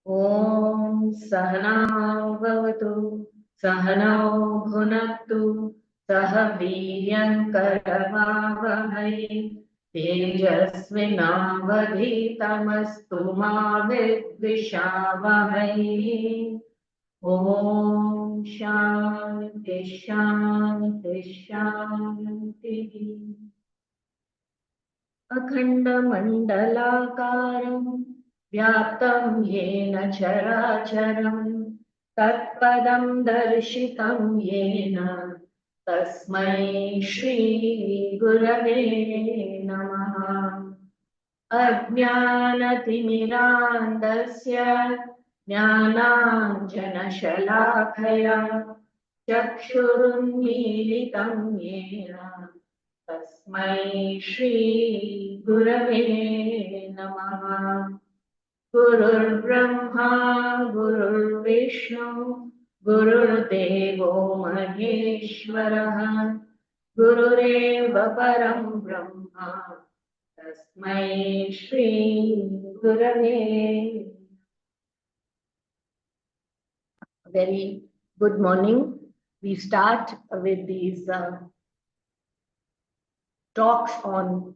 Om Sahana Bhavatu Sahano Bhunattu Sahaviryam Karavavahai Tejasvinavadhitamastu ma vidvishavahai. Om Shanti Shanti Shanti. अखण्डमण्डलाकारं व्याप्तं येन चराचरं तत्पदं दर्शितं येन तस्मै श्रीगुरवे नमः। अज्ञानतिमिरान्धस्य ज्ञानाञ्जनशलाकया चक्षुरुन्मीलितं येन तस्मै श्री गुरवे नमः। गुरुर्ब्रह्मा गुरुर्विष्णु गुरुर्देवो महेश्वरः गुरुरेव परं ब्रह्म तस्मै श्री गुरवे। Very good morning. We start with these talks on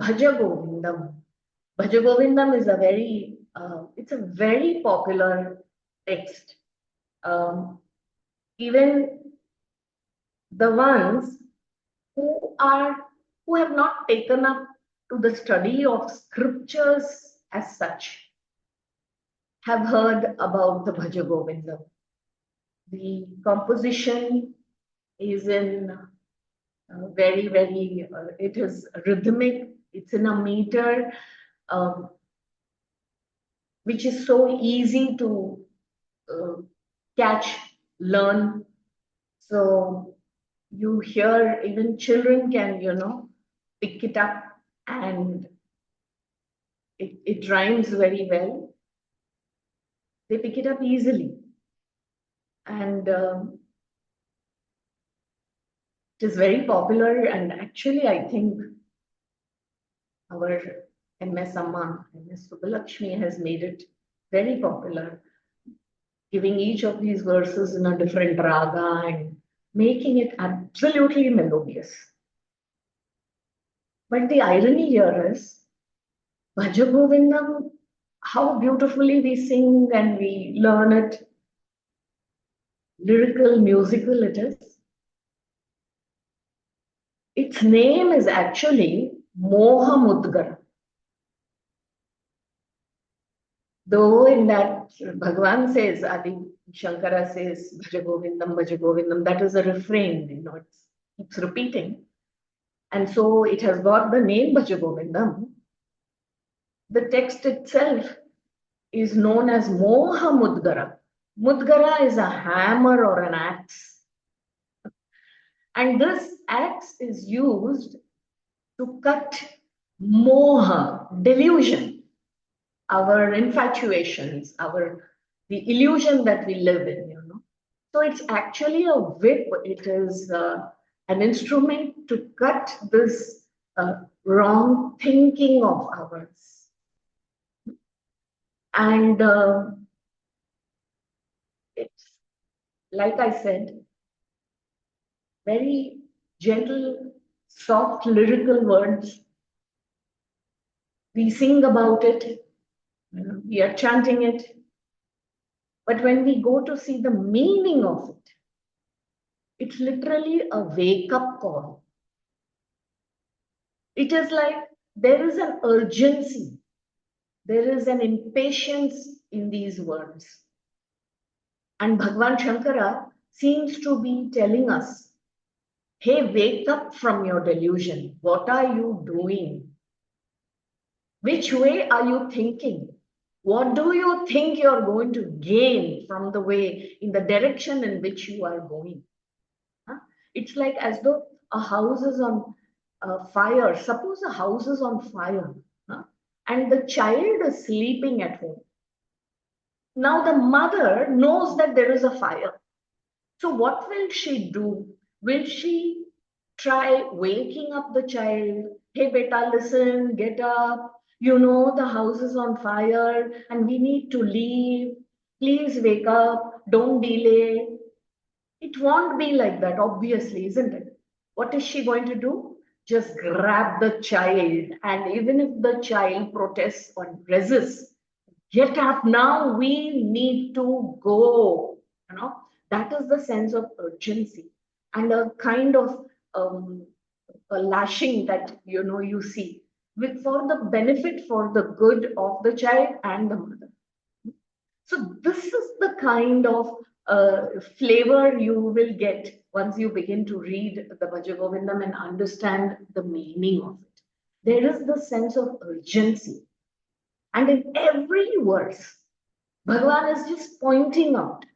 Bhaja Govindam. Bhaja Govindam is a it's a very popular text. Even the ones who have not taken up to the study of scriptures as such have heard about the Bhaja Govindam. The composition is in it is rhythmic, it's in a meter, which is so easy to catch, learn. So you hear, even children can, pick it up, and it rhymes very well. They pick it up easily. And it is very popular, and actually I think our MS Amma, MS Subbalakshmi has made it very popular, giving each of these verses in a different raga and making it absolutely melodious. But the irony here is, Bhaja Govindam, how beautifully we sing and we learn it, lyrical, musical it is. Its name is actually Moha Mudgara. Though in that Bhagavan says, Adi Shankara says, Bhaja Govindam, that is a refrain, it keeps repeating. And so it has got the name Bhaja Govindam. The text itself is known as Moha Mudgara. Mudgara is a hammer or an axe. And this axe is used to cut moha, delusion, our infatuations, the illusion that we live in, So it's actually a whip. It is an instrument to cut this wrong thinking of ours. And it's, like I said, very gentle, soft, lyrical words. We sing about it, we are chanting it. But when we go to see the meaning of it, it's literally a wake-up call. It is like there is an urgency, there is an impatience in these words. And Bhagavan Shankara seems to be telling us, hey, wake up from your delusion. What are you doing? Which way are you thinking? What do you think you're going to gain from the way, in the direction in which you are going? It's like as though a house is on fire. Suppose a house is on fire, and the child is sleeping at home. Now the mother knows that there is a fire. So what will she do? Will she try waking up the child? Hey, beta, listen, get up. you know, the house is on fire and we need to leave. Please wake up, don't delay. It won't be like that, obviously, isn't it? What is she going to do? Just grab the child, and even if the child protests or resists, get up now, we need to go. You know, that is the sense of urgency and a kind of a lashing that you see with for the benefit, for the good of the child and the mother. So this is the kind of flavor you will get once you begin to read the Bhaja Govindam and understand the meaning of it. There is the sense of urgency. And in every verse, Bhagavan is just pointing out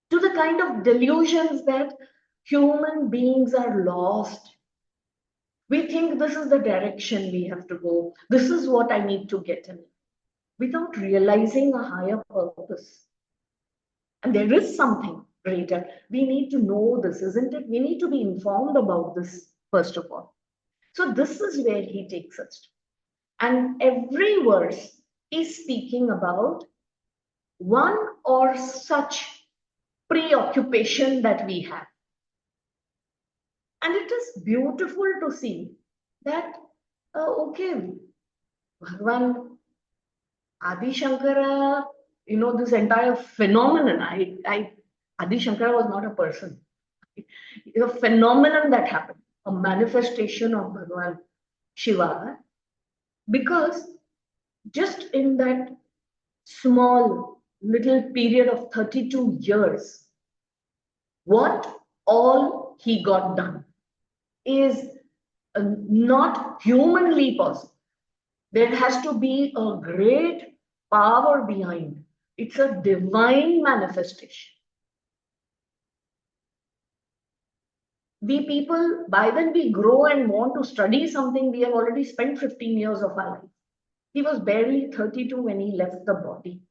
to the kind of delusions that human beings are lost. We think this is the direction we have to go. This is what I need to get in, without realizing a higher purpose. And there is something greater. We need to know this, isn't it? We need to be informed about this, first of all. So this is where he takes us. And every verse is speaking about one or such preoccupation that we have. And it is beautiful to see that, okay, Bhagavan, Adi Shankara, this entire phenomenon, Adi Shankara was not a person. It's a phenomenon that happened, a manifestation of Bhagavan Shiva, because just in that small little period of 32 years, what all he got done is not humanly possible. There has to be a great power behind. It's a divine manifestation. We people, by then we grow and want to study something, we have already spent 15 years of our life. He was barely 32 when he left the body.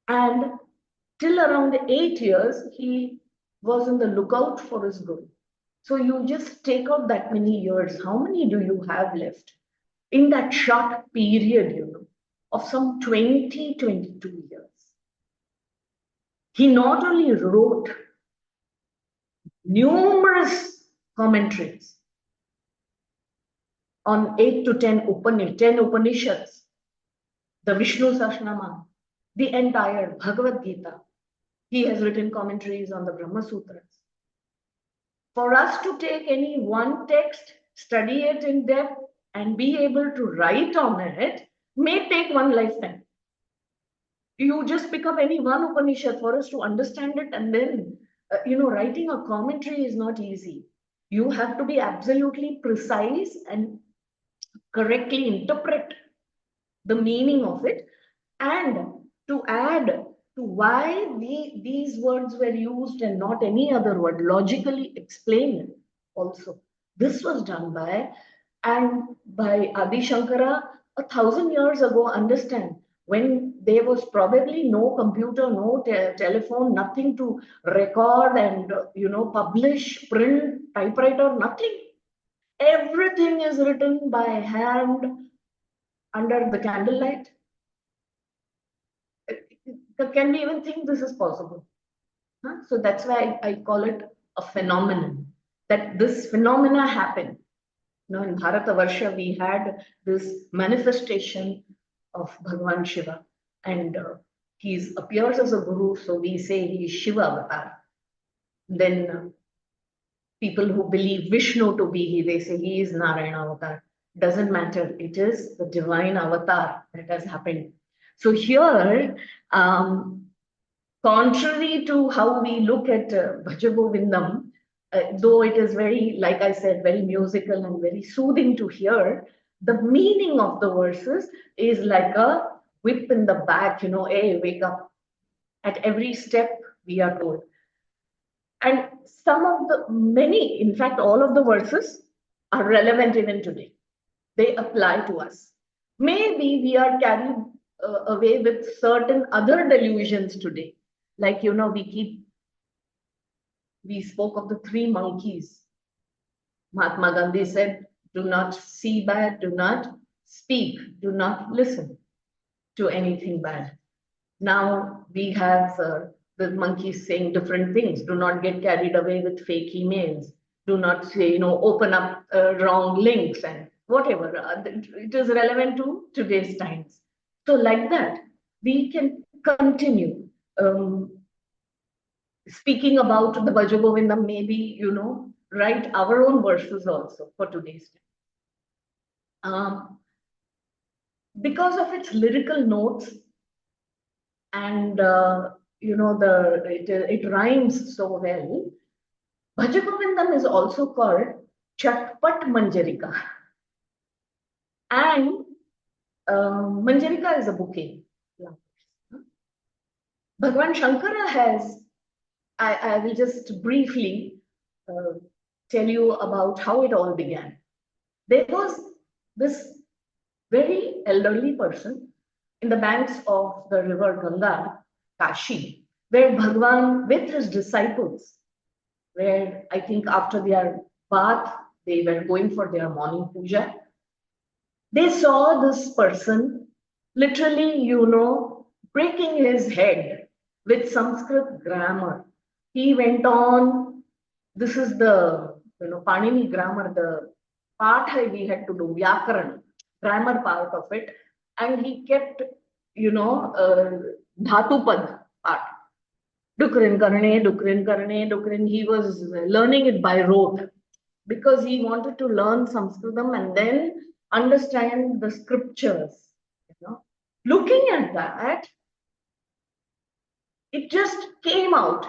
And till around 8 years, he was on the lookout for his guru. So you just take out that many years. How many do you have left? In that short period, of some 20, 22 years. He not only wrote numerous commentaries on 8 to 10 Upanishads, the Vishnu Sahasranama, the entire Bhagavad Gita. He has written commentaries on the Brahma Sutras. For us to take any one text, study it in depth, and be able to write on it may take one lifetime. You just pick up any one Upanishad for us to understand it, and then, writing a commentary is not easy. You have to be absolutely precise and correctly interpret the meaning of it, and to add to why these words were used and not any other word, logically explain also. This was done by Adi Shankara 1,000 years ago. Understand, when there was probably no computer, no telephone, nothing to record and publish, print, typewriter, nothing. Everything is written by hand under the candlelight. Can we even think this is possible? Huh? So that's why I call it a phenomenon, that this phenomena happened. In Bharatavarsha, we had this manifestation of Bhagavan Shiva, and he appears as a guru, so we say he is Shiva avatar. Then people who believe Vishnu to be he, they say he is Narayana avatar. Doesn't matter, it is the divine avatar that has happened. So here, contrary to how we look at Bhaja Govindam, though it is very, like I said, very musical and very soothing to hear, the meaning of the verses is like a whip in the back, hey, wake up. At every step, we are told. And many, in fact, all of the verses are relevant even today. They apply to us. Maybe we are carried away with certain other delusions today. Like, we spoke of the three monkeys. Mahatma Gandhi said, do not see bad, do not speak, do not listen to anything bad. Now we have the monkeys saying different things. Do not get carried away with fake emails. Do not say, open up wrong links and whatever. It is relevant to today's times. So like that, we can continue speaking about the Bhaja Govindam, maybe, write our own verses also for today's time. Because of its lyrical notes and it rhymes so well. Bhaja Govindam is also called Chatpat Manjarika, and Manjarika is a bouquet. Bhagwan Shankara has. I will just briefly tell you about how it all began. There was this very elderly person in the banks of the river Ganga, Kashi, where Bhagwan with his disciples, where I think after their bath, they were going for their morning puja. They saw this person literally, breaking his head with Sanskrit grammar. He went on, this is the, Panini grammar, the part we had to do, Vyakaran, grammar part of it. And he kept, Dhatupad part. Dukrin karne, dukrin karne, dukrin. He was learning it by rote because he wanted to learn Sanskritam and then understand the scriptures. Looking at that, it just came out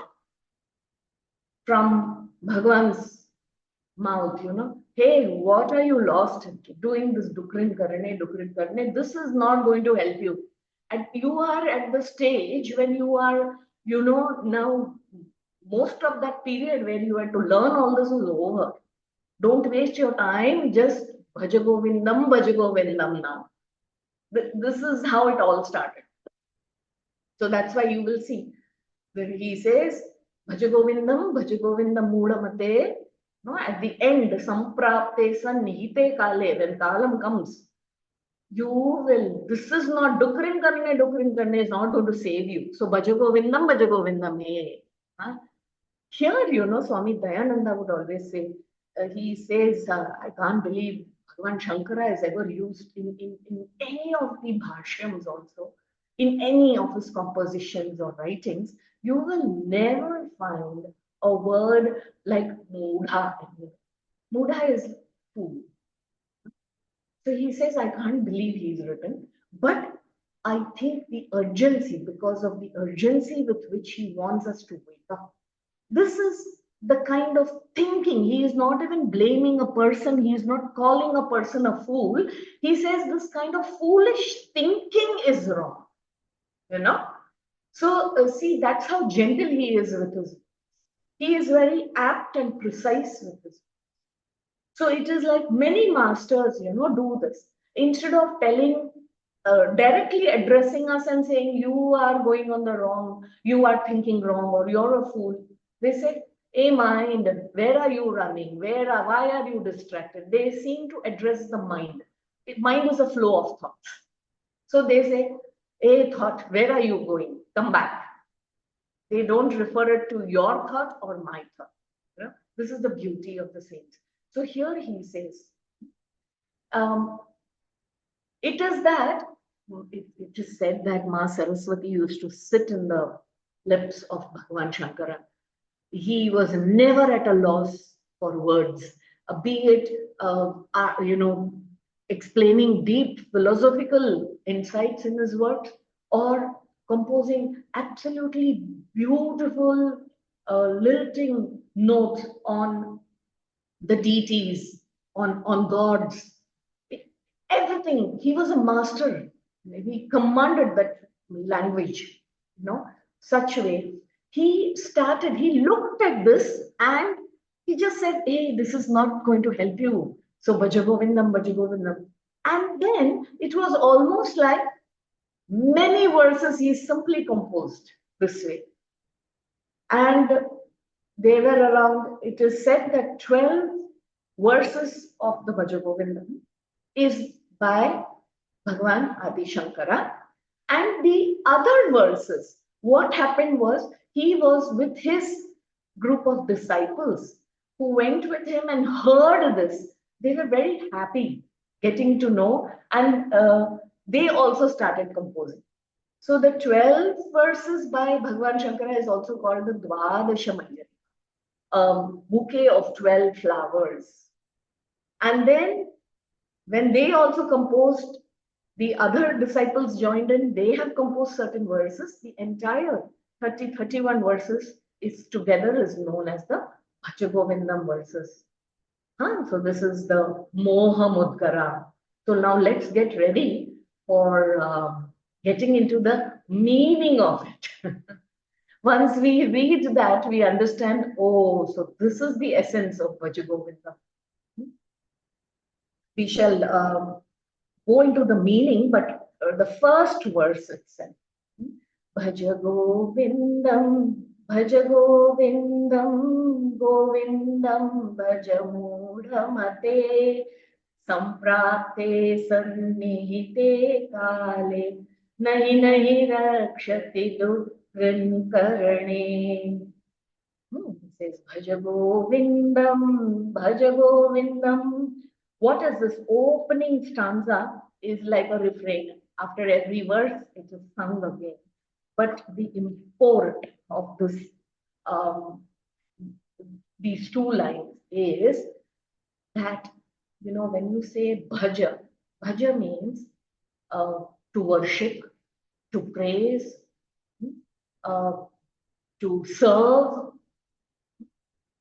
from Bhagwan's mouth, hey, what are you lost doing this dukrin karne, dukrin karne? This is not going to help you. And you are at the stage when you are, now most of that period where you had to learn all this is over. Don't waste your time, just Bhaja Govindam now. This is how it all started. So that's why you will see when he says, Bhaja Govindam Moolamate. At the end, Samprapte Sannihite Kale, when Kalam comes, you will, this is not Dukrin Karne is not going to save you. So Bhaja Govindam, hey. Here, Swami Dayananda would always say, he says, I can't believe Bhagwan Shankara is ever used in any of the bhashyams also, in any of his compositions or writings, you will never find a word like Mudha. Mudha is fool. So he says, I can't believe he's written, but I think the urgency, because of the urgency with which he wants us to wake up, this is the kind of thinking. He is not even blaming a person. He is not calling a person a fool. He says this kind of foolish thinking is wrong. So see, that's how gentle he is with his. He is very apt and precise with his. So it is like many masters, do this. Instead of telling, directly addressing us and saying, you are going on the wrong, you are thinking wrong, or you're a fool. They say, hey mind, where are you running? Why are you distracted? They seem to address the mind. Mind is a flow of thoughts. So they say, hey thought, where are you going? Come back. They don't refer it to your thought or my thought. This is the beauty of the saints. So here he says, it is that, it is said that Ma Saraswati used to sit in the lips of Bhagwan Shankara. He was never at a loss for words, be it, explaining deep philosophical insights in his works or composing absolutely beautiful lilting notes on the deities, on gods, everything. He was a master. He commanded that language, such a way. He looked at this and he just said, hey, this is not going to help you. So Bhaja Govindam. And then it was almost like many verses he simply composed this way. And they were around, it is said that 12 verses of the Bhaja Govindam is by Bhagwan Adi Shankara. And the other verses, what happened was he was with his group of disciples who went with him and heard this. They were very happy getting to know, and they also started composing. So the 12 verses by Bhagwan Shankara is also called the Dvadasha Manjari, bouquet of 12 flowers. And then when they also composed, the other disciples joined in, they have composed certain verses. The entire 31 verses is together is known as the Bhaja Govindam verses. So this is the Moha Mudgara. So now let's get ready for getting into the meaning of it. Once we read that, we understand, oh, so this is the essence of Bhaja Govindam. We shall go into the meaning, but the first verse itself. Bhaja Govindam, Bhaja Govindam, Govindam, Bhaja Mudhamate, Samprapte Sannihite Kale, Nahi Nahi Rakshati Dukrin Karane. It says Bhaja Govindam, Bhaja Govindam. What is this opening stanza is like a refrain. After every verse, it is sung again. But the import of this, these two lines is that, when you say bhaja, bhaja means to worship, to praise, to serve.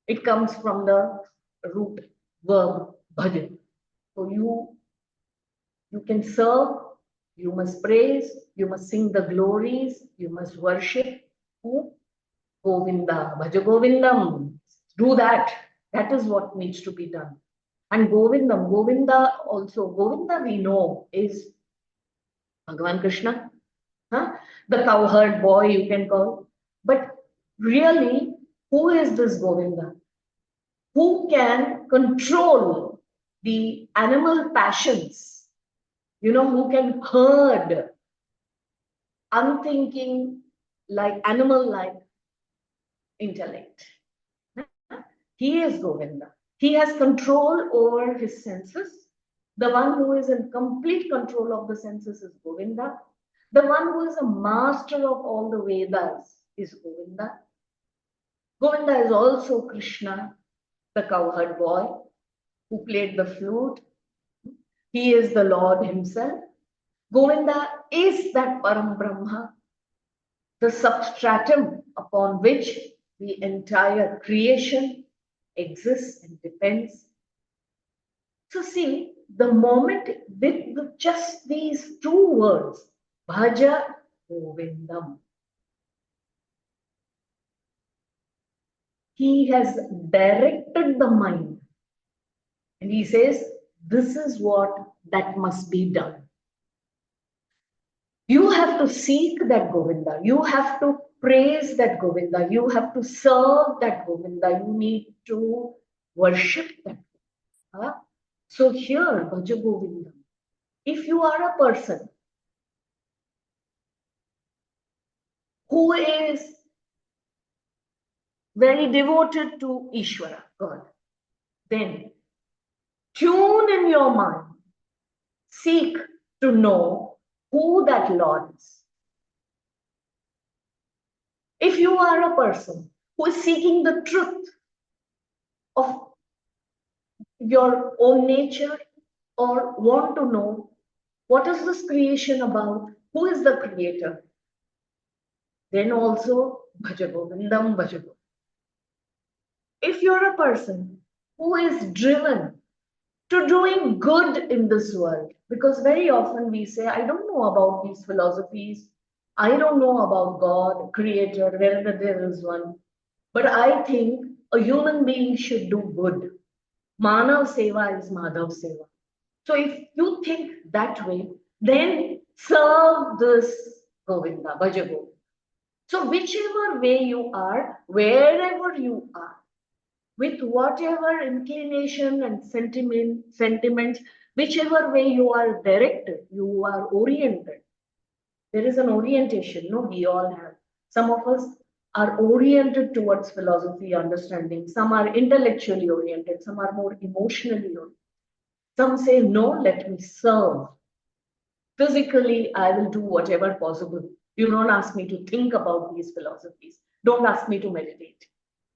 It comes from the root verb bhaja. So you can serve, you must praise, you must sing the glories, you must worship who? Govinda, Bhaja Govindam. Do that. That is what needs to be done. And Govindam, Govinda we know is Bhagavan Krishna, the cowherd boy you can call. But really, who is this Govinda? Who can control the animal passions? Who can herd unthinking, like animal-like intellect. He is Govinda. He has control over his senses. The one who is in complete control of the senses is Govinda. The one who is a master of all the Vedas is Govinda. Govinda is also Krishna, the cowherd boy who played the flute. He is the Lord himself. Govinda is that Param Brahma, the substratum upon which the entire creation exists and depends. So see, the moment with just these two words, Bhaja Govindam, he has directed the mind. And he says, this is what that must be done. You have to seek that Govinda. You have to praise that Govinda. You have to serve that Govinda. You need to worship that. So here, Bhaja Govindam, if you are a person who is very devoted to Ishvara, God, then tune in your mind, seek to know who that Lord is. If you are a person who is seeking the truth of your own nature or want to know what is this creation about, who is the creator, then also Bhaja Govindam, Bhaja Govindam. If you're a person who is driven to doing good in this world, because very often we say, I don't know about these philosophies, I don't know about God, creator, wherever there is one, but I think a human being should do good. Manav Seva is Madhav Seva. So if you think that way, then serve this Govinda, Bhaja Govinda. So whichever way you are, wherever you are, with whatever inclination and sentiments, whichever way you are directed, you are oriented. There is an orientation, no? We all have. Some of us are oriented towards philosophy, understanding. Some are intellectually oriented. Some are more emotionally oriented. Some say, no, let me serve. Physically, I will do whatever possible. You don't ask me to think about these philosophies. Don't ask me to meditate.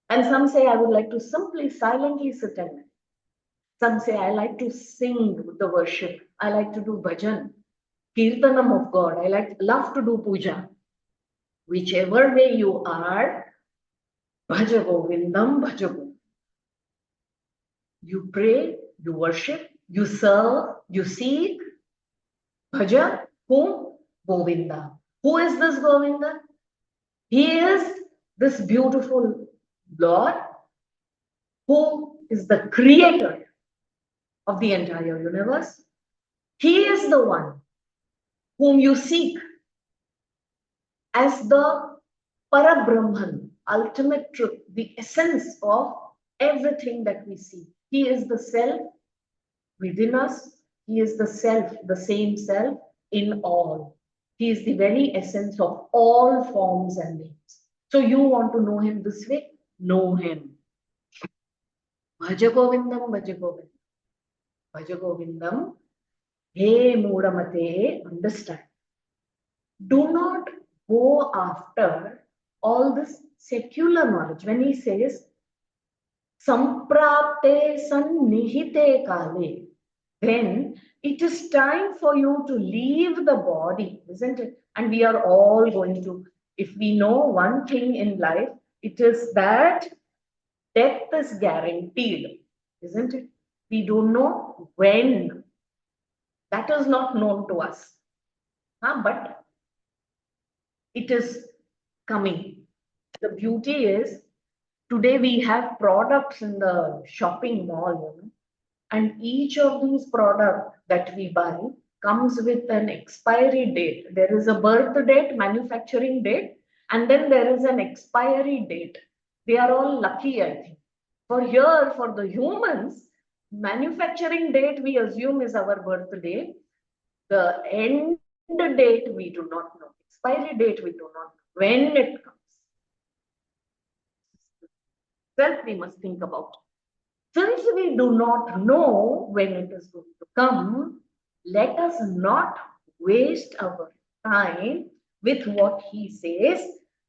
And some say, I would like to simply silently sit and meditate. Some say, I like to sing the worship. I like to do bhajan, kirtanam of God. Love to do puja. Whichever way you are, Bhaja Govindam, Bhaja Govindam. You pray, you worship, you serve, you seek. Bhaja, whom? Govinda. Who is this Govinda? He is this beautiful Lord who is the creator of the entire universe. He is the one whom you seek as the Parabrahman, ultimate truth, the essence of everything that we see. He is the self within us. He is the self, the same self in all. He is the very essence of all forms and names. So you want to know him this way? Know him. Bhaja Govindam, Bhaja Govindam. Bhaja Govindam. Hey Mudamate, understand. Do not go after all this secular knowledge. When he says, Samprapte sannihite kale, then it is time for you to leave the body, isn't it? And we are all going to, if we know one thing in life, it is that death is guaranteed, isn't it? We don't know when. That is not known to us. But it is coming. The beauty is, today we have products in the shopping mall, and each of these products that we buy comes with an expiry date. There is a birth date, manufacturing date, and then there is an expiry date. They are all lucky, I think. For here, for the humans, manufacturing date we assume is our birthday. The end date we do not know. Expiry date we do not know. When it comes. Self we must think about. Since we do not know when it is going to come, let us not waste our time with what he says.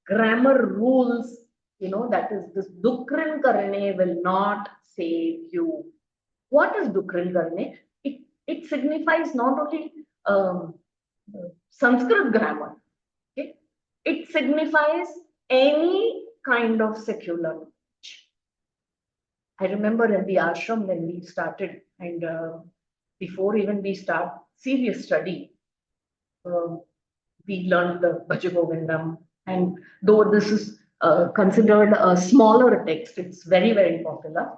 Grammar rules, that is this Dukrin Karne will not save you. What is Dukrin Karne? It signifies not only Sanskrit grammar. Okay? It signifies any kind of secular knowledge. I remember in the ashram when we started, and before even we start serious study, we learned the Bhaja Govindam. And though this is considered a smaller text, it's very, very popular.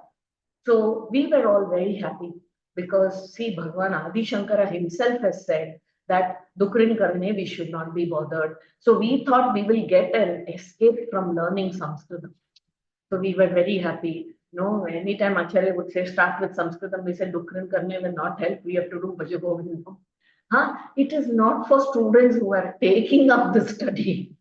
So we were all very happy because, see, Bhagwan Adi Shankara himself has said that Dukrin Karne, we should not be bothered. So we thought we will get an escape from learning Sanskrit. So we were very happy. Anytime Acharya would say start with Sanskritam, we said Dukrin Karne will not help. We have to do Bhaja Govindam. It is not for students who are taking up the study.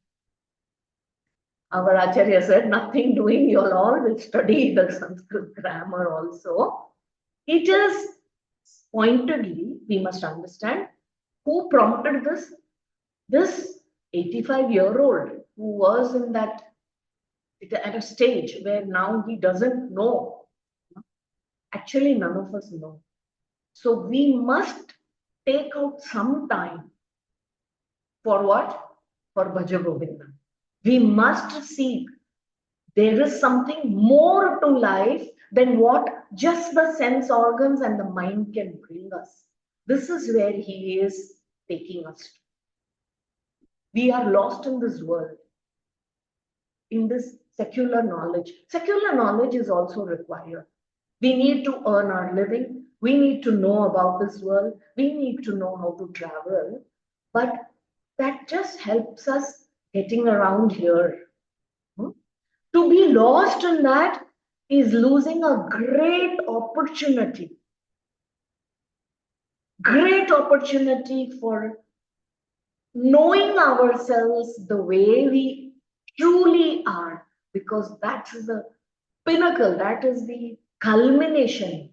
Our Acharya said, nothing doing, you all will study the Sanskrit grammar also. It is pointedly, we must understand, who prompted this? This 85-year-old who was in that, at a stage where now he doesn't know. Actually, none of us know. So we must take out some time for what? For Bhaja Govinda. We must seek. There is something more to life than what just the sense organs and the mind can bring us. This is where he is taking us to. We are lost in this world, in this secular knowledge. Secular knowledge is also required. We need to earn our living. We need to know about this world. We need to know how to travel. But that just helps us getting around here. To be lost in that is losing a great opportunity for knowing ourselves the way we truly are, because that's the pinnacle, that is the culmination,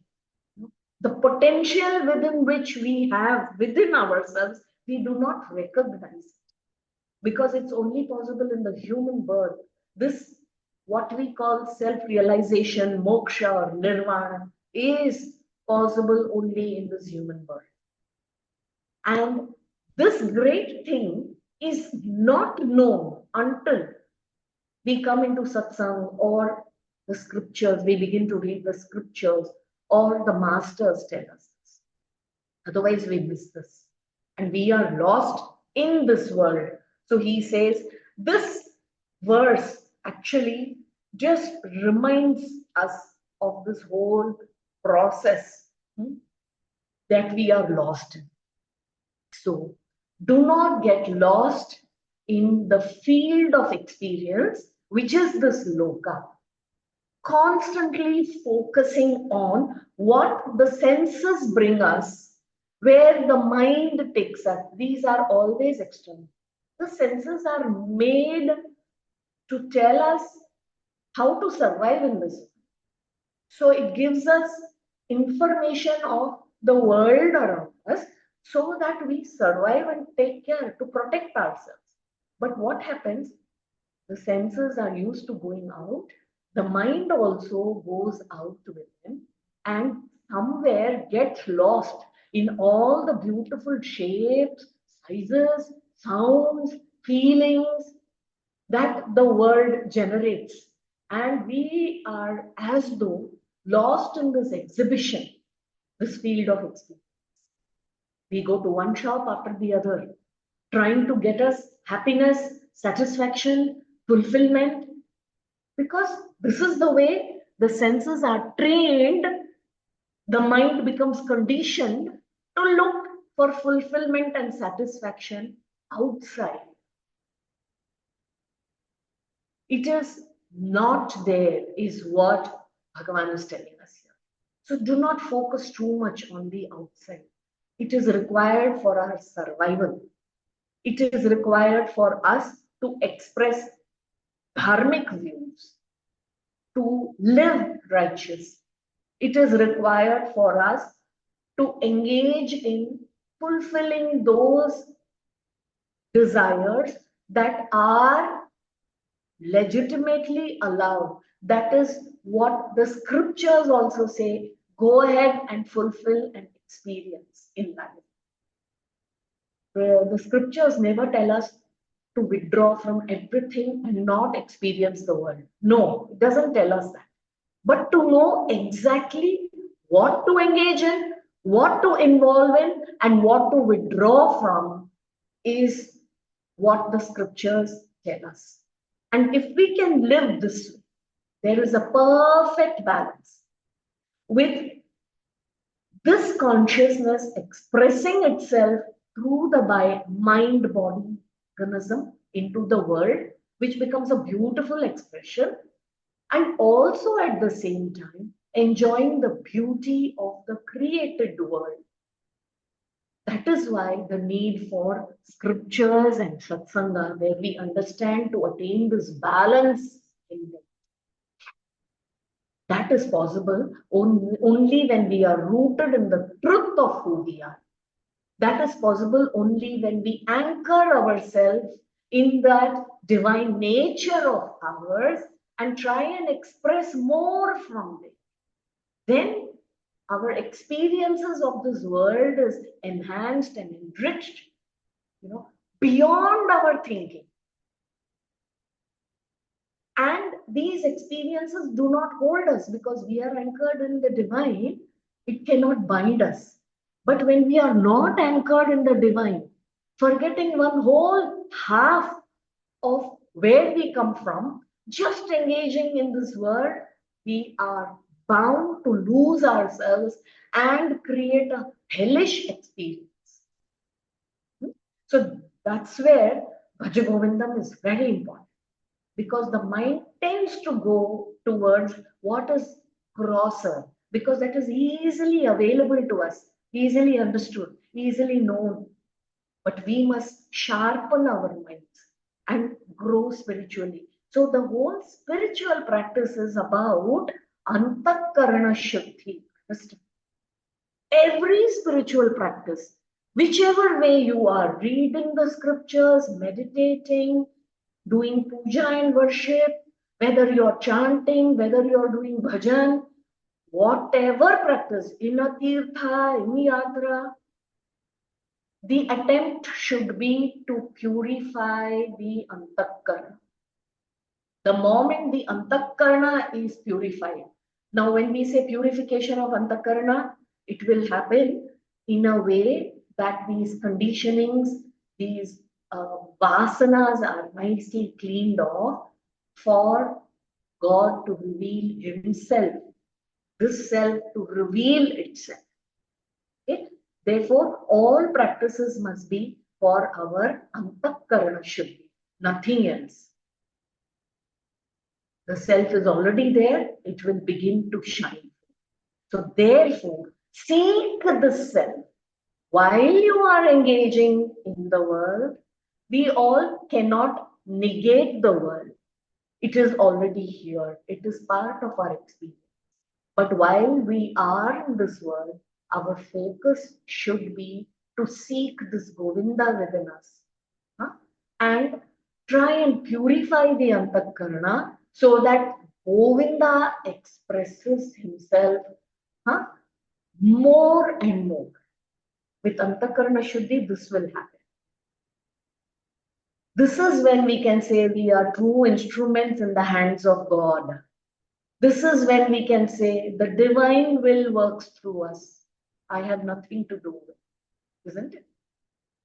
the potential within which we have within ourselves, we do not recognize it because it's only possible in the human birth. This, what we call self-realization, moksha or nirvana, is possible only in this human birth. And this great thing is not known until we come into satsang or the scriptures, we begin to read the scriptures or the masters tell us this. Otherwise, we miss this. And we are lost in this world. So he says, this verse actually just reminds us of this whole process that we are lost in. So do not get lost in the field of experience, which is this loka. Constantly focusing on what the senses bring us, where the mind takes us. These are always external. The senses are made to tell us how to survive in this. So it gives us information of the world around us so that we survive and take care to protect ourselves. But what happens? The senses are used to going out. The mind also goes out with them and somewhere gets lost in all the beautiful shapes, sizes, sounds, feelings that the world generates. And we are as though lost in this exhibition, this field of experience. We go to one shop after the other, trying to get us happiness, satisfaction, fulfillment, because this is the way the senses are trained. The mind becomes conditioned to look for fulfillment and satisfaction outside. It is not there, is what Bhagavan is telling us here. So do not focus too much on the outside. It is required for our survival. It is required for us to express dharmic views, to live righteous. It is required for us to engage in fulfilling those desires that are legitimately allowed. That is what the scriptures also say, go ahead and fulfill and experience in life. The scriptures never tell us to withdraw from everything and not experience the world. No, it doesn't tell us that. But to know exactly what to engage in, what to involve in, and what to withdraw from is what the scriptures tell us. And if we can live this way, there is a perfect balance with this consciousness expressing itself through the mind-body organism into the world, which becomes a beautiful expression, and also at the same time enjoying the beauty of the created world. That is why the need for scriptures and satsanga, where we understand to attain this balance in them. That is possible only when we are rooted in the truth of who we are. That is possible only when we anchor ourselves in that divine nature of ours and try and express more from it. Then our experiences of this world is enhanced and enriched, beyond our thinking. And these experiences do not hold us because we are anchored in the divine. It cannot bind us. But when we are not anchored in the divine, forgetting one whole half of where we come from, just engaging in this world, we are bound to lose ourselves and create a hellish experience. So that's where Bhaja Govindam is very important, because the mind tends to go towards what is grosser, because that is easily available to us, easily understood, easily known. But we must sharpen our minds and grow spiritually. So the whole spiritual practice is about antakarana shuddhi. Every spiritual practice, whichever way you are, reading the scriptures, meditating, doing puja and worship, whether you're chanting, whether you're doing bhajan, whatever practice, in a tirtha, in yatra, the attempt should be to purify the antakarana. The moment the antakarana is purified. Now, when we say purification of antakarana, it will happen in a way that these conditionings, these vasanas are nicely cleaned off for God to reveal Himself, this self to reveal itself. Okay? Therefore, all practices must be for our antakarana shuddhi, nothing else. The self is already there, it will begin to shine. So therefore, seek the self. While you are engaging in the world, we all cannot negate the world. It is already here. It is part of our experience. But while we are in this world, our focus should be to seek this Govinda within us. And try and purify the antakarana so that Govinda expresses himself more and more. With antakarana shuddhi, this will happen. This is when we can say we are true instruments in the hands of God. This is when we can say the divine will works through us. I have nothing to do with it, isn't it?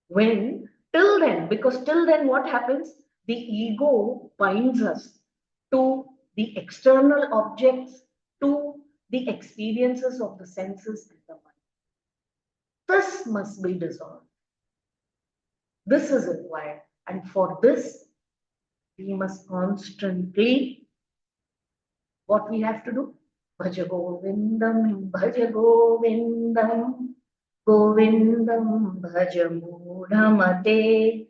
When, till then, because till then what happens? The ego binds us to the external objects, to the experiences of the senses and the mind. This must be dissolved. This is required. And for this, we must constantly, what we have to do? Bhaja Govindam, Bhaja Govindam, Govindam Bhaja Mudhamate,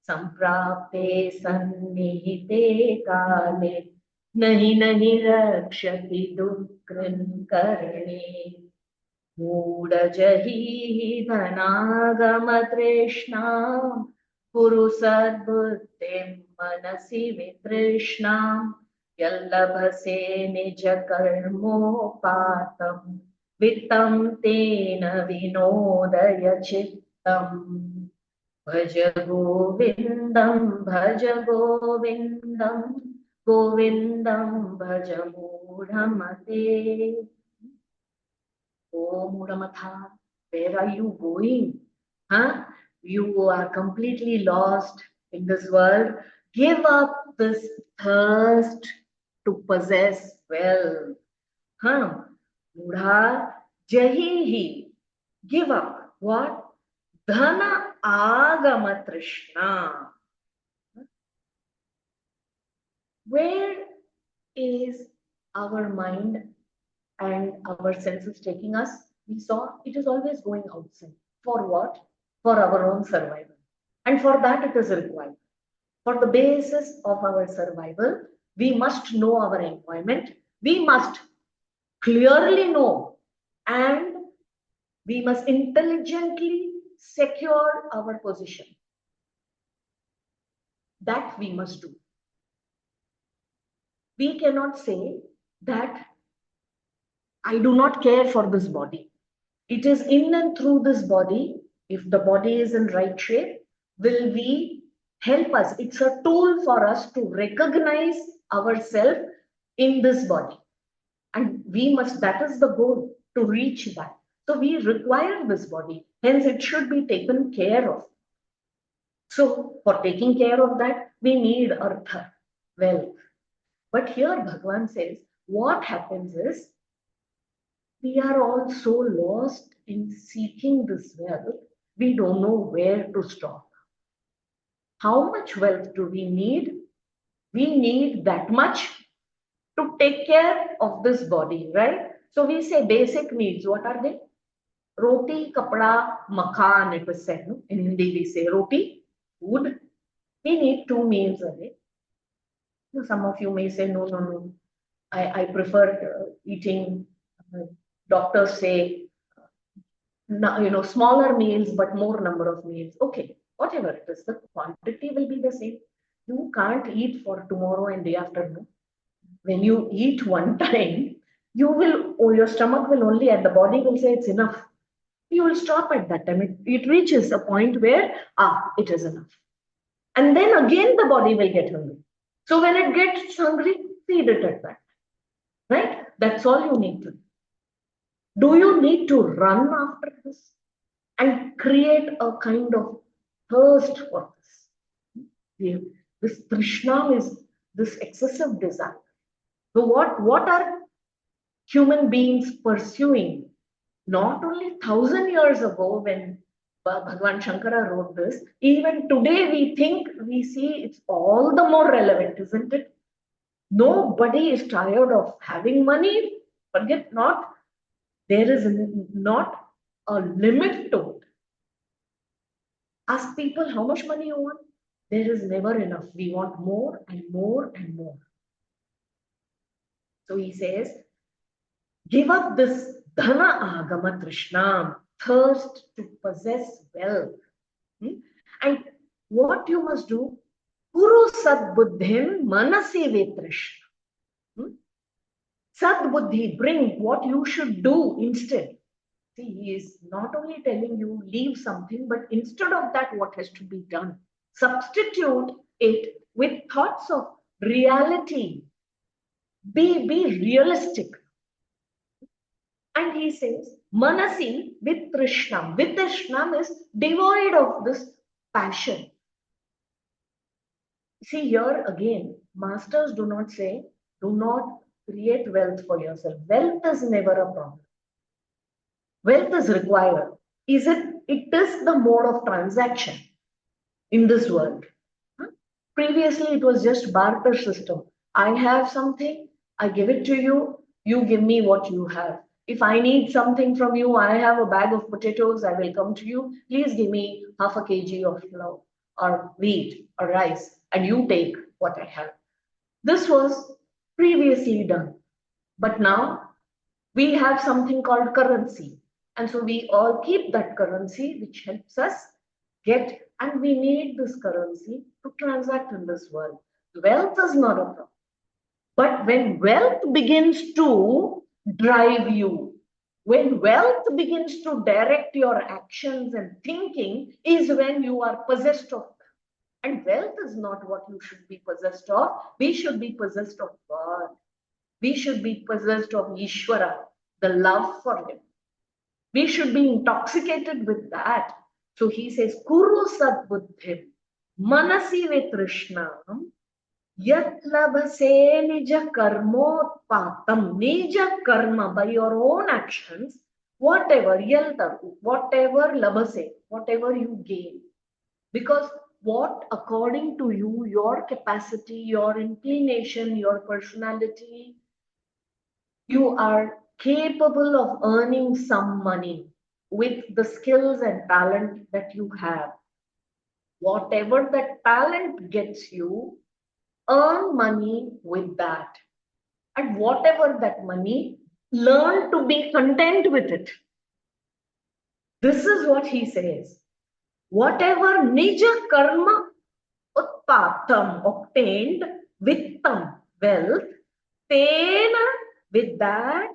Samprapte Sannihite Kale, Nahi Nahi Rakshati Dukrin Karne, Mudajahi Dhanagama Trishna, Guru Sadbuddhim Manasi Vitrishna, Yallabhase Nija Karmopatam, Vittam Tena Vinodaya Chittam, Bhaja Govindam, Bhaja Govindam, Govindam Bhaja Mudhamate. Oh Mudhamatha, where are you going? You are completely lost in this world. Give up this thirst to possess wealth. Mudha jahihi. Give up what? Dhana agama trishna. Where is our mind and our senses taking us? We saw it is always going outside. For what? For our own survival. And for that it is required. For the basis of our survival, we must know our environment. We must clearly know, and we must intelligently secure our position. That we must do. We cannot say that I do not care for this body. It is in and through this body, if the body is in right shape, will we help us. It's a tool for us to recognize ourselves in this body. And we must, that is the goal, to reach that. So we require this body, hence it should be taken care of. So for taking care of that, we need artha, wealth. But here Bhagavan says, what happens is, we are all so lost in seeking this wealth, we don't know where to stop. How much wealth do we need? We need that much to take care of this body, right? So we say basic needs. What are they? Roti, kapda, makan, it was said. No? In Hindi, we say roti, food. We need 2 meals a day. Some of you may say, no, no, no. I prefer eating, doctors say, smaller meals, but more number of meals. Okay, whatever it is, the quantity will be the same. You can't eat for tomorrow and day after. No? When you eat one time, your stomach will only, and the body will say it's enough. You will stop at that time. It reaches a point where, it is enough. And then again, the body will get hungry. So when it gets hungry, feed it at that. Right? That's all you need to do. Do you need to run after this and create a kind of thirst for this? This Trishna is this excessive desire. So what are human beings pursuing? Not only 1,000 years ago when Bhagwan Shankara wrote this, even today we see it's all the more relevant, isn't it? Nobody is tired of having money. Forget not, there is not a limit to it. Ask people how much money you want. There is never enough. We want more and more and more. So he says, give up this dhana agama trishnam, thirst to possess wealth. And what you must do, Kuru sadbuddhim manasi vetrishna. Sadbuddhi, bring what you should do instead. See, he is not only telling you leave something, but instead of that, what has to be done? Substitute it with thoughts of reality. Be realistic. And he says, Manasi with Trishnam. With Trishnam is devoid of this passion. See, here again, masters do not say, do not create wealth for yourself. Wealth is never a problem. Wealth is required. It is the mode of transaction in this world. Previously, it was just barter system. I have something, I give it to you, you give me what you have. If I need something from you, I have a bag of potatoes, I will come to you. Please give me half a kg of flour or wheat or rice, and you take what I have. This was previously done. But now we have something called currency. And so we all keep that currency, which helps us get, and we need this currency to transact in this world. Wealth is not a problem. But when wealth begins to drive you, when wealth begins to direct your actions and thinking, is when you are possessed of that. And wealth is not what you should be possessed of. We should be possessed of God. We should be possessed of Ishvara, the love for Him. We should be intoxicated with that. So he says, Kuru sadbuddhim, manasi vetrishnam, yat labhase nija karmotpatam, nija karma, by your own actions, whatever labhase, whatever you gain. Because what, according to you, your capacity, your inclination, your personality, you are capable of earning some money with the skills and talent that you have. Whatever that talent gets you, earn money with that. And whatever that money, learn to be content with it. This is what he says. Whatever nija karma utpatam, obtained, vittam, wealth, tena, with that,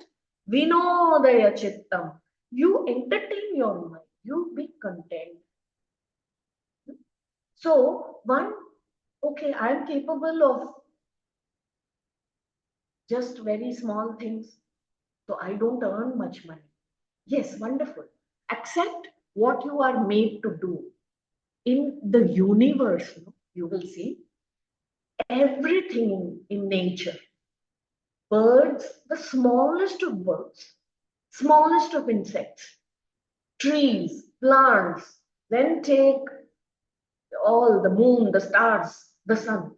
vinodaya chittam, you entertain your mind, you be content. So, okay, I am capable of just very small things, so I don't earn much money. Yes, wonderful. Accept what you are made to do. In the universe, you will see everything in nature. Birds, the smallest of birds, smallest of insects, trees, plants, then take all the moon, the stars, the sun.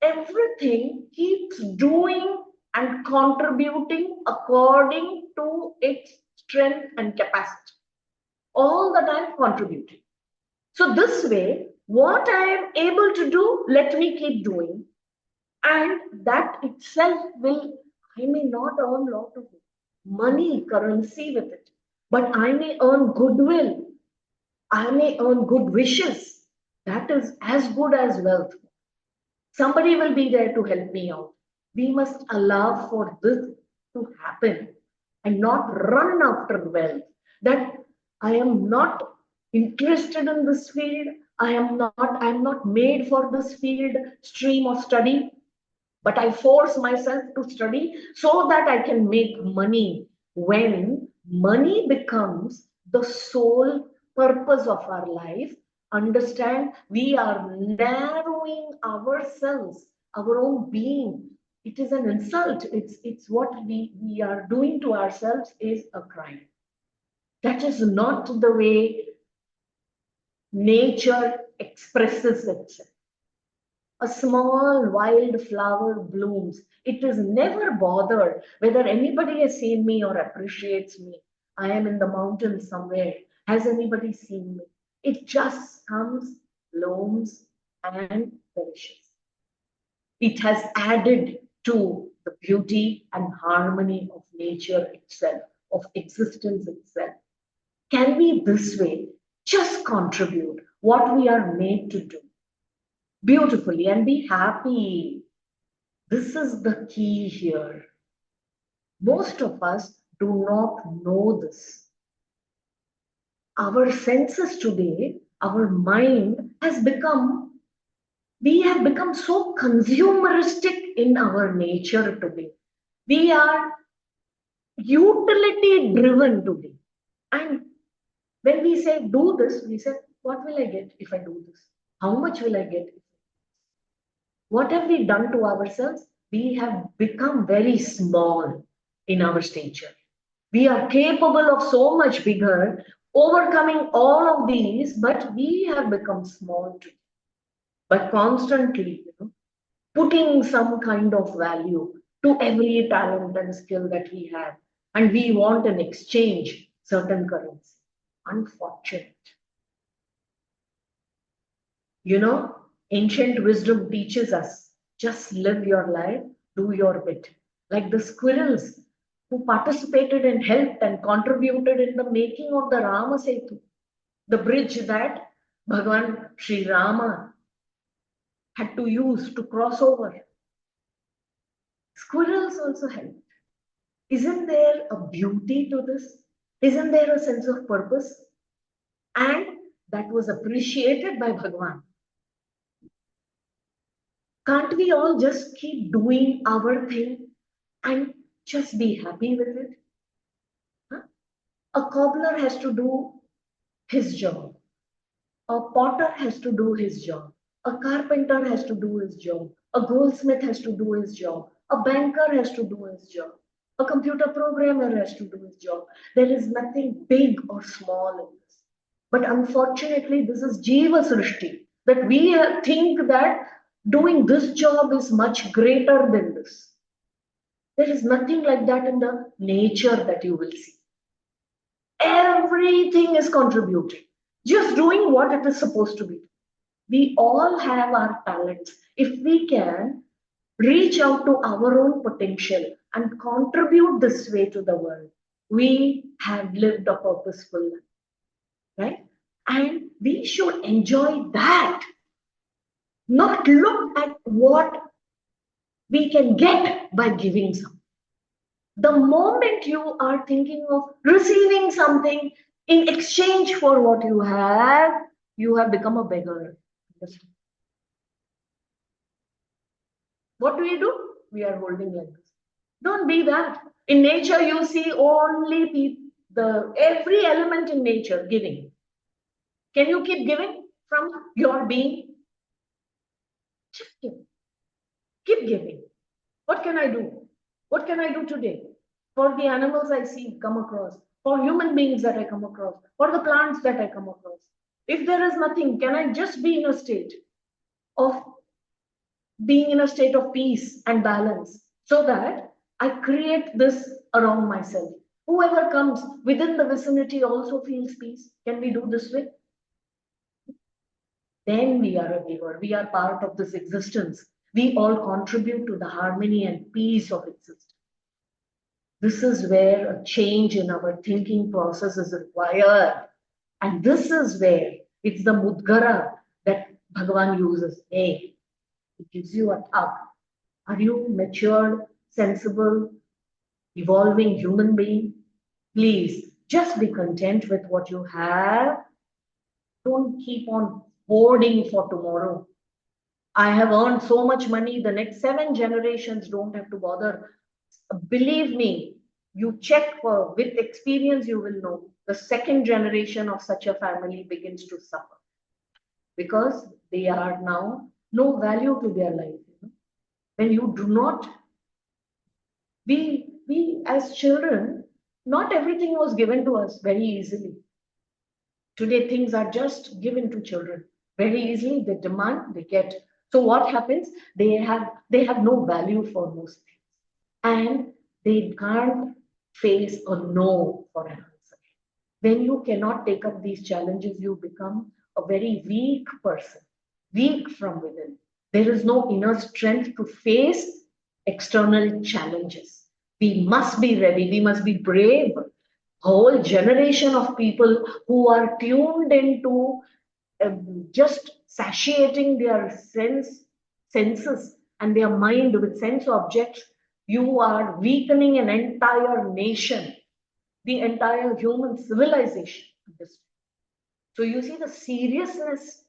Everything keeps doing and contributing according to its strength and capacity. All the time contributing. So this way, what I am able to do, let me keep doing. And that itself will, I may not earn a lot of money, currency with it, but I may earn goodwill. I may earn good wishes. That is as good as wealth. Somebody will be there to help me out. We must allow for this to happen and not run after wealth. That I am not interested in this field. I am not made for this field stream of study, but I force myself to study so that I can make money. When money becomes the sole purpose of our life, understand we are narrowing ourselves, our own being. It is an insult. It's what we are doing to ourselves is a crime. That is not the way nature expresses itself. A small wild flower blooms. It is never bothered whether anybody has seen me or appreciates me. I am in the mountains somewhere. Has anybody seen me? It just comes, blooms, and perishes. It has added to the beauty and harmony of nature itself, of existence itself. Can we this way just contribute what we are made to do beautifully and be happy? This is the key here. Most of us do not know this. Our senses today, our mind has become, we have become so consumeristic in our nature today. We are utility driven today. And when we say do this, we say, what will I get if I do this? How much will I get? What have we done to ourselves? We have become very small in our stature. We are capable of so much bigger, overcoming all of these, but we have become small too. But constantly, putting some kind of value to every talent and skill that we have, and we want an exchange, certain currency. Unfortunate. Ancient wisdom teaches us just live your life, do your bit. Like the squirrels who participated and helped and contributed in the making of the Rama Setu, the bridge that Bhagavan Sri Rama had to use to cross over. Squirrels also helped. Isn't there a beauty to this? Isn't there a sense of purpose? And that was appreciated by Bhagavan. Can't we all just keep doing our thing and just be happy with it? Huh? A cobbler has to do his job. A potter has to do his job. A carpenter has to do his job. A goldsmith has to do his job. A banker has to do his job. A computer programmer has to do his job. There is nothing big or small in this. But unfortunately, this is Jiva Srishti, that we think that doing this job is much greater than this. There is nothing like that in the nature that you will see. Everything is contributing, just doing what it is supposed to be. We all have our talents. If we can reach out to our own potential and contribute this way to the world, we have lived a purposeful life, right? And we should enjoy that, not look at what we can get by giving something. The moment you are thinking of receiving something in exchange for what you have become a beggar. What do? We are holding like this. Don't be that. In nature, you see only every element in nature giving. Can you keep giving from your being? Just give. Keep giving. What can I do? What can I do today? For the animals I see, come across, for human beings that I come across, for the plants that I come across. If there is nothing, can I just be in a state of being in a state of peace and balance so that I create this around myself. Whoever comes within the vicinity also feels peace. Can we do this way? Then we are a giver. We are part of this existence. We all contribute to the harmony and peace of existence. This is where a change in our thinking process is required. And this is where it's the Mudgara that Bhagavan uses. Hey, it gives you a tug. Are you matured, sensible, evolving human being? Please just be content with what you have. Don't keep on hoarding for tomorrow. I have earned so much money, the next 7 generations don't have to bother. Believe me, you check for, with experience, you will know the second generation of such a family begins to suffer because they are now no value to their life. When you do not, we as children, not everything was given to us very easily. Today, things are just given to children very easily. They demand, they get. So what happens? They have no value for most things, and they can't face a no for an answer. When you cannot take up these challenges, you become a very weak person, weak from within. There is no inner strength to face external challenges. We must be ready. We must be brave. Whole generation of people who are tuned into just satiating their senses and their mind with sense objects. You are weakening an entire nation, the entire human civilization. So you see the seriousness,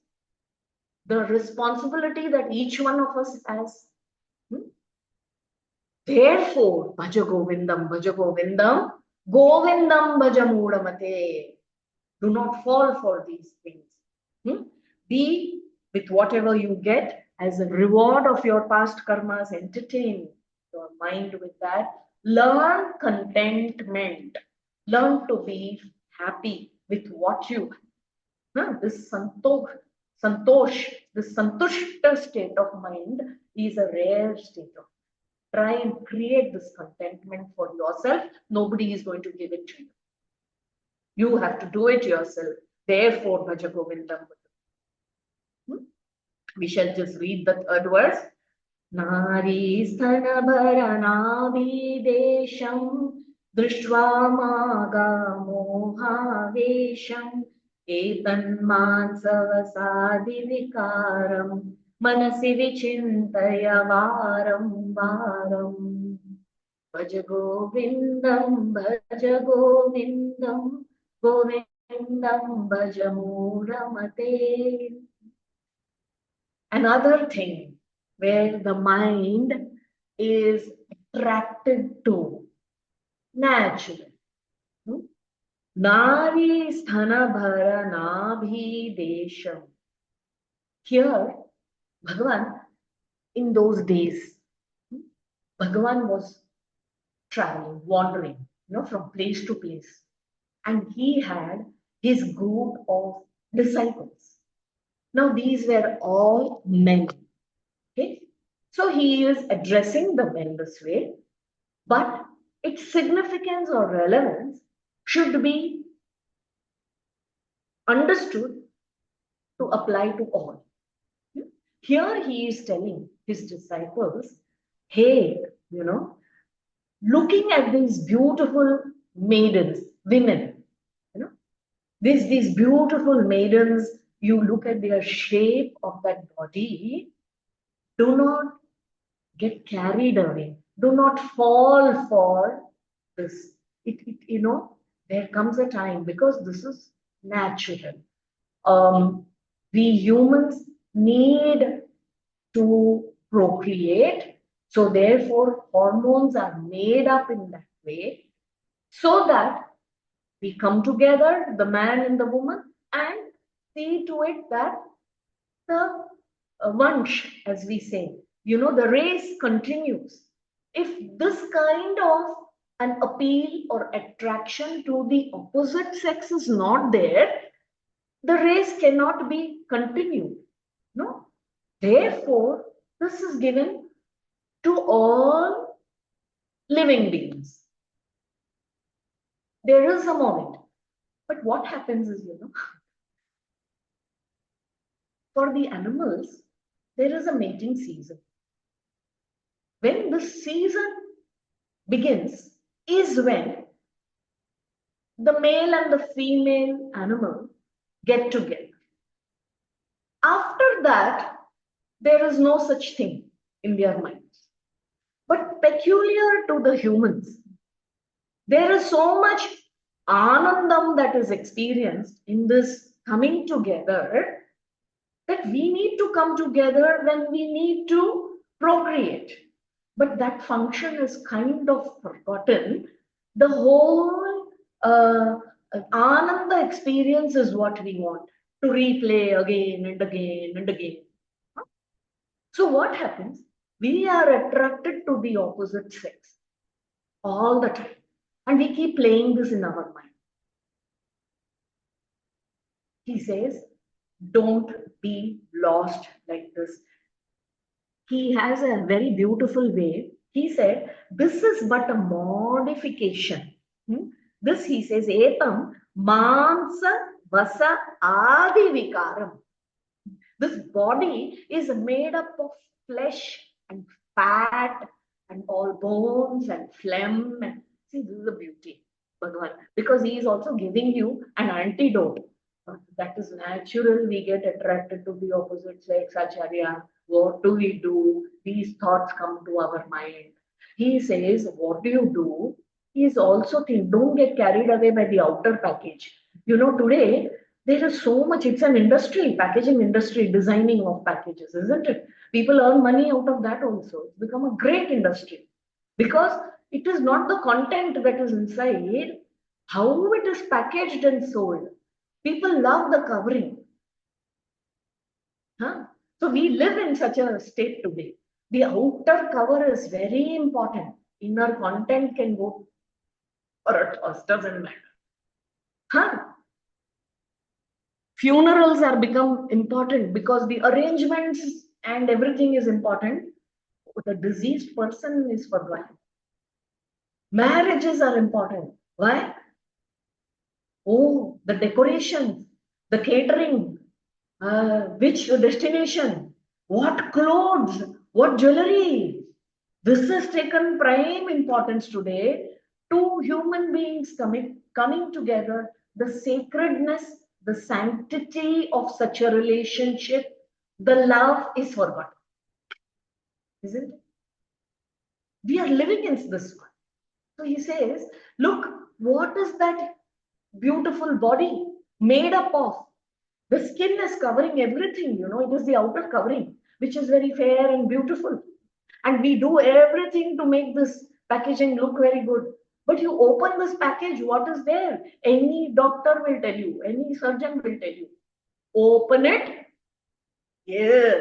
the responsibility that each one of us has. Therefore, Bhaja Govindam, Bhaja Govindam, Govindam Bhaja Mudamate. Do not fall for these things. Be with whatever you get as a reward of your past karmas. Entertain your mind with that. Learn contentment. Learn to be happy with what you have. This santosh, this santushta state of mind is a rare state of mind. Try and create this contentment for yourself. Nobody is going to give it to you. You have to do it yourself. Therefore, Bhaja Govindam. We shall just read the third verse. Nari sthana bharanabhidesham drishtva maga moha vesham etan mansavasadi vikaram manasi vichintaya varam varam. Bhaja Govindam, Bhaja Govindam, Govindam Bhaja Mudamate. Another thing where the mind is attracted to naturally. Nari sthana bhara nabhi desham. Here, Bhagavan, in those days, Bhagavan was traveling, wandering, from place to place. And he had his group of disciples. Now, these were all men. Okay? So he is addressing the men this way, but its significance or relevance should be understood to apply to all. Here he is telling his disciples, hey, looking at these beautiful maidens, women, these beautiful maidens, you look at their shape of that body, do not get carried away. Do not fall for this. There comes a time, because this is natural. We humans need to procreate. So therefore, hormones are made up in that way so that we come together, the man and the woman, and see to it that the vansh, as we say, the race continues. If this kind of an appeal or attraction to the opposite sex is not there, the race cannot be continued. No. Therefore, this is given to all living beings. There is a moment. But what happens is, for the animals, there is a mating season. When this season begins, is when the male and the female animal get together. After that, there is no such thing in their minds. But peculiar to the humans, there is so much anandam that is experienced in this coming together that we need to come together when we need to procreate. But that function is kind of forgotten. The whole ananda experience is what we want to replay again and again and again. So what happens? We are attracted to the opposite sex all the time. And we keep playing this in our mind. He says, don't be lost like this. He has a very beautiful way. He said, this is but a modification. This, he says, etam mansa vasa adi vikaram. This body is made up of flesh and fat and all bones and phlegm. See, this is the beauty, Bhagavan, because he is also giving you an antidote. That is natural. We get attracted to the opposite sex, Acharya. What do we do? These thoughts come to our mind. He says, what do you do? He is also thinking, don't get carried away by the outer package. Today, there is so much, it's an industry, packaging industry, designing of packages, isn't it? People earn money out of that also. It's become a great industry because it is not the content that is inside, how it is packaged and sold. People love the covering. So we live in such a state today. The outer cover is very important. Inner content can go or a toss, doesn't matter. Funerals are become important because the arrangements and everything is important. The deceased person is forgotten. Marriages are important. Why? Oh, the decorations, the catering, which destination, what clothes, what jewelry. This has taken prime importance today. Two human beings coming together, the sacredness, the sanctity of such a relationship, the love is forgotten. Isn't it? We are living in this one. So he says, look, what is that beautiful body made up of? The skin is covering everything, it is the outer covering, which is very fair and beautiful. And we do everything to make this packaging look very good. But you open this package, what is there? Any doctor will tell you, any surgeon will tell you. Open it. Yeah.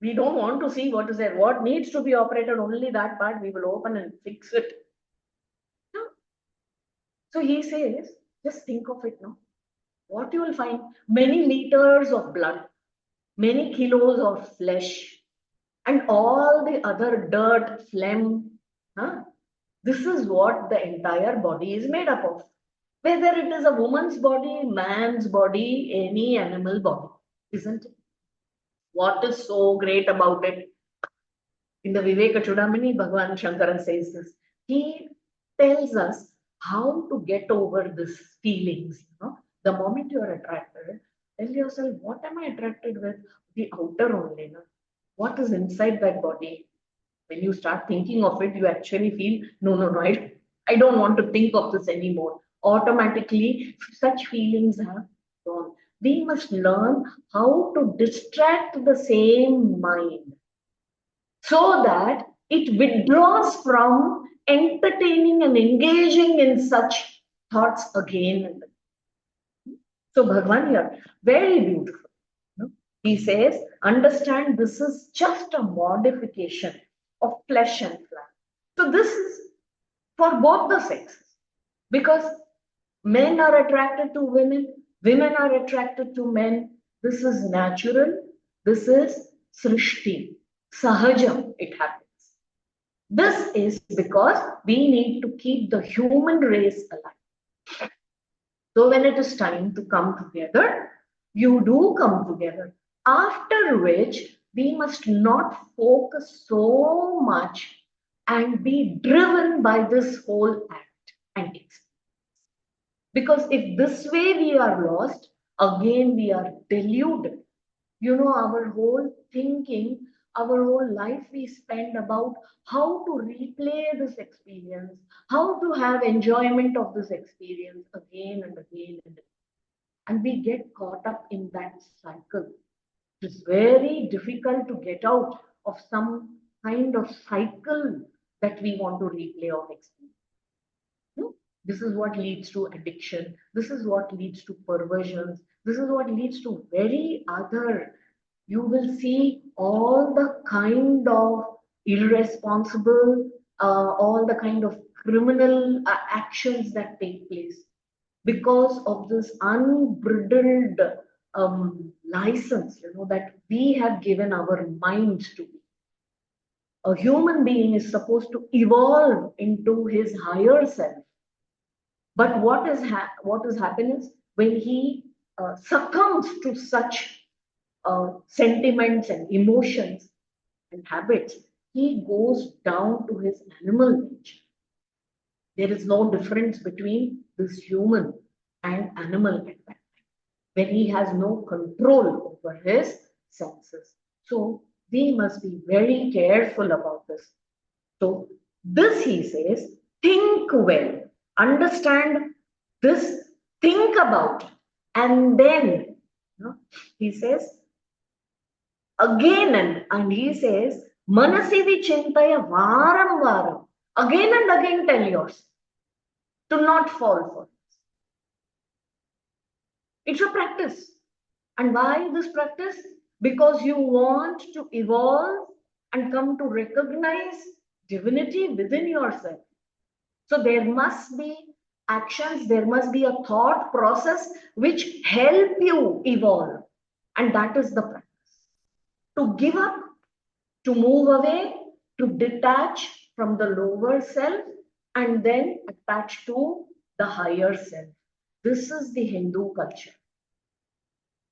We don't want to see what is there. What needs to be operated, only that part we will open and fix it. No. So he says, just think of it now. What you will find? Many liters of blood, many kilos of flesh, and all the other dirt, phlegm. This is what the entire body is made up of. Whether it is a woman's body, man's body, any animal body, isn't it? What is so great about it? In the Viveka Chudamani, Bhagavan Shankara says this. He tells us how to get over these feelings. The moment you are attracted, tell yourself, what am I attracted with? The outer only. What is inside that body? When you start thinking of it, you actually feel, no, I don't want to think of this anymore. Automatically, such feelings have gone. We must learn how to distract the same mind so that it withdraws from entertaining and engaging in such thoughts again and again. So Bhagavan here, very beautiful. He says, understand this is just a modification of flesh and blood. So this is for both the sexes, because men are attracted to women, women are attracted to men. This is natural. This is srishti, sahajam, it happens. This is because we need to keep the human race alive. So when it is time to come together, you do come together. After which, we must not focus so much and be driven by this whole act and experience. Because if this way we are lost, again we are deluded. You know, our whole thinking, our whole life we spend about how to replay this experience, how to have enjoyment of this experience again and again and again. And we get caught up in that cycle. It's very difficult to get out of some kind of cycle that we want to replay or experience. Hmm? This is what leads to addiction. This is what leads to perversions. This is what leads to very other. You will see all the kind of irresponsible, all the kind of criminal actions that take place because of this unbridled license, that we have given our minds to. A human being is supposed to evolve into his higher self. But what is happens when he succumbs to such sentiments and emotions and habits, he goes down to his animal nature. There is no difference between this human and animal at that time, when he has no control over his senses. So we must be very careful about this. So this, he says, think well, understand this, think about it. And then he says again, and he says, Manasi vichintaya varam varam. Again and again tell yours to not fall for this. It's a practice. And why this practice? Because you want to evolve and come to recognize divinity within yourself. So there must be actions, there must be a thought process which help you evolve. And that is the practice. To give up, to move away, to detach from the lower self and then attach to the higher self. This is the Hindu culture.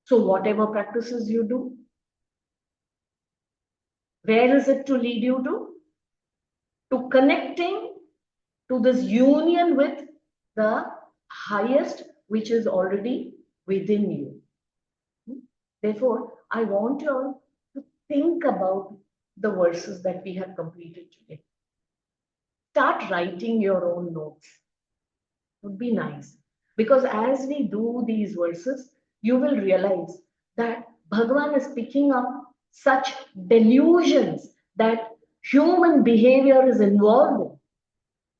So whatever practices you do, where is it to lead you to? To connecting to this union with the highest, which is already within you. Therefore, I want you all to think about the verses that we have completed today. Start writing your own notes. Would be nice. Because as we do these verses, you will realize that Bhagavan is picking up such delusions that human behavior is involved in,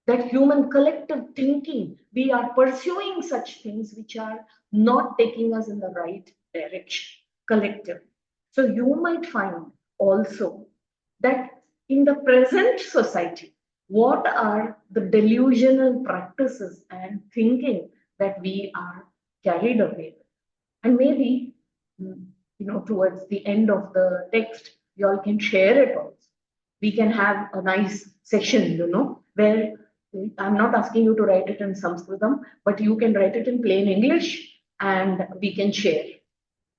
that human collective thinking, we are pursuing such things which are not taking us in the right direction, collective. So you might find also that in the present society, what are the delusional practices and thinking that we are carried away with? And maybe, towards the end of the text, you all can share it also. We can have a nice session, where I'm not asking you to write it in Sanskritam, but you can write it in plain English and we can share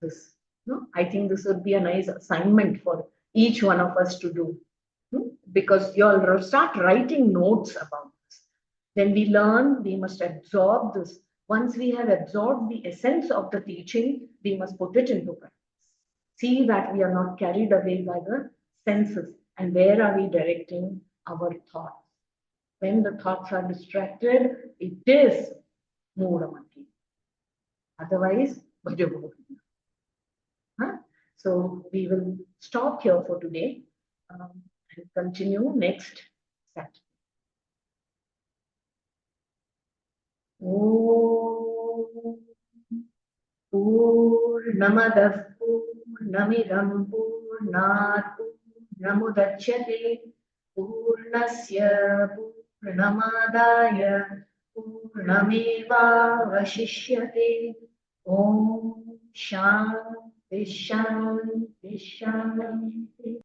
this. I think this would be a nice assignment for each one of us to do. Because you'll start writing notes about this. Then we learn, we must absorb this. Once we have absorbed the essence of the teaching, we must put it into practice. See that we are not carried away by the senses. And where are we directing our thoughts? When the thoughts are distracted, it is Moodamatri. Otherwise, Bhaja Govindam. So we will stop here for today and continue next Saturday. Om Purnamadah Purnamidam Purnat Purnamudachyate Purnasya Purnamadaya Purnameva Vashishyate. Om Shanti Shanti Shanti.